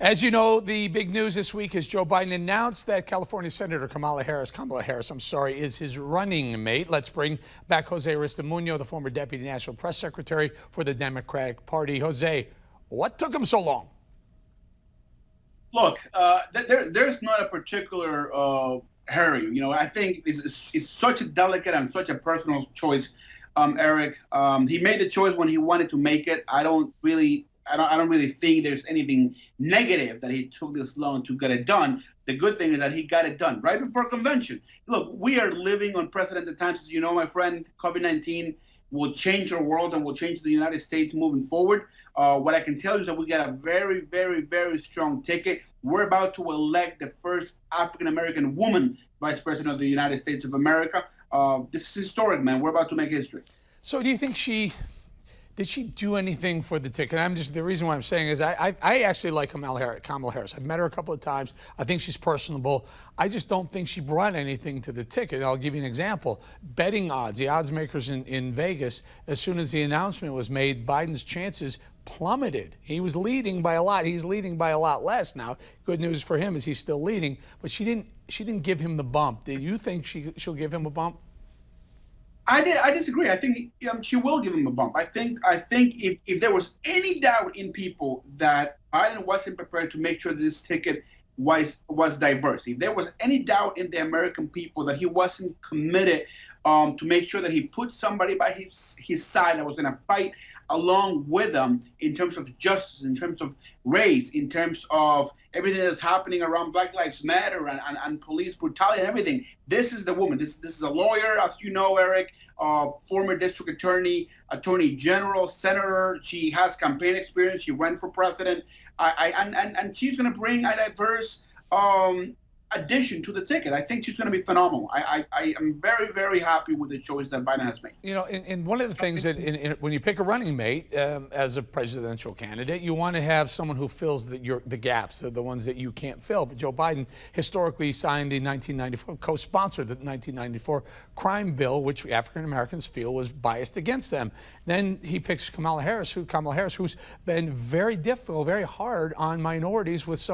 As you know, the big news this week is Joe Biden announced that California Senator Kamala Harris, is his running mate. Let's bring back Jose Aristimuno, the former Deputy National Press Secretary for the Democratic Party. Jose, what took him so long? Look, there's not a particular hurry. You know, I think it's such a delicate and such a personal choice, Eric. He made the choice when he wanted to make it. I don't really think there's anything negative that he took this long to get it done. The good thing is that he got it done right before convention. Look, we are living unprecedented times. As you know, my friend, COVID-19 will change our world and will change the United States moving forward. What I can tell you is that we got a very, very, very strong ticket. We're about to elect the first African-American woman vice president of the United States of America. This is historic, man. We're about to make history. So do you think did she do anything for the ticket? The reason why I'm saying is I actually like Kamala Harris. I've met her a couple of times. I think she's personable. I just don't think she brought anything to the ticket. I'll give you an example. Betting odds, the odds makers in Vegas, as soon as the announcement was made, Biden's chances plummeted. He was leading by a lot. He's leading by a lot less now. Good news for him is he's still leading, but she didn't give him the bump. Do you think she'll give him a bump? I disagree. I think she will give him a bump. I think if there was any doubt in people that Biden wasn't prepared to make sure that this ticket was diverse, if there was any doubt in the American people that he wasn't committed to make sure that he put somebody by his side that was going to fight along with him in terms of justice, in terms of race, in terms of everything that's happening around Black Lives Matter and police brutality and everything. This is the woman. This is a lawyer, as you know, Eric, former district attorney, attorney general, senator. She has campaign experience. She ran for president. And she's going to bring a diverse addition to the ticket. I think she's going to be phenomenal. I am very, very happy with the choice that Biden has made. You know, and one of the things that when you pick a running mate as a presidential candidate, you want to have someone who fills the gaps, the ones that you can't fill. But Joe Biden historically signed in 1994, co-sponsored the 1994 crime bill, which African Americans feel was biased against them. Then he picks Kamala Harris, who's been very difficult, very hard on minorities with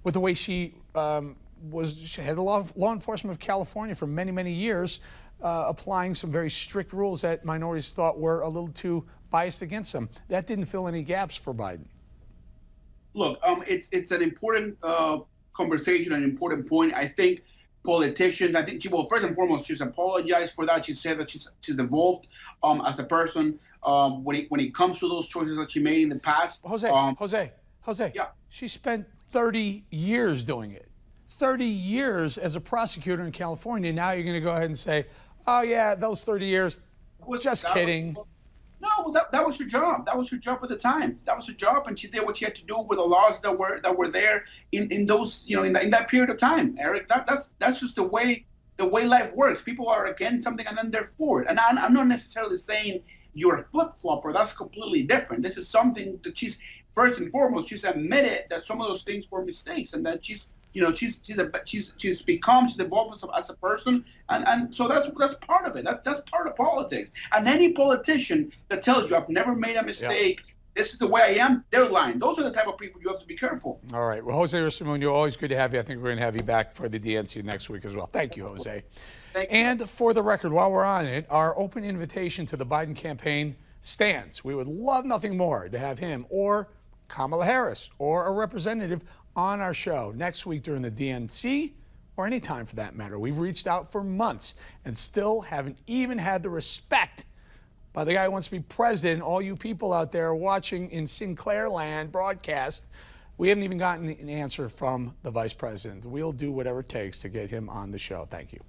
the way she had law enforcement of California for many, many years, applying some very strict rules that minorities thought were a little too biased against them. That didn't fill any gaps for Biden. Look, it's an important conversation, an important point. I think politicians, first and foremost, she's apologized for that. She said that she's evolved as a person when it comes to those choices that she made in the past. Jose, yeah. She spent 30 years doing it. 30 years as a prosecutor in California. Now you're going to go ahead and say, oh, yeah, those 30 years, just kidding. No, that was her job. That was her job at the time. That was her job, and she did what she had to do with the laws that were there in those, in that period of time, Eric. That's just the way life works. People are against something and then they're for it. And I'm not necessarily saying you're a flip-flopper. That's completely different. This is something that she's, first and foremost, she's admitted that some of those things were mistakes, and that she's evolved as a person, and so that's part of it. That's part of politics. And any politician that tells you I've never made a mistake, this is the way I am, they're lying. Those are the type of people you have to be careful. All right. Well, Jose Aristimuno, always good to have you. I think we're going to have you back for the DNC next week as well. Thank you, Jose. Thank you. And for the record, while we're on it, our open invitation to the Biden campaign stands. We would love nothing more to have him or Kamala Harris or a representative on our show next week during the DNC or any time for that matter. We've reached out for months and still haven't even had the respect by the guy who wants to be president. All you people out there watching in Sinclair land broadcast, we haven't even gotten an answer from the vice president. We'll do whatever it takes to get him on the show. Thank you.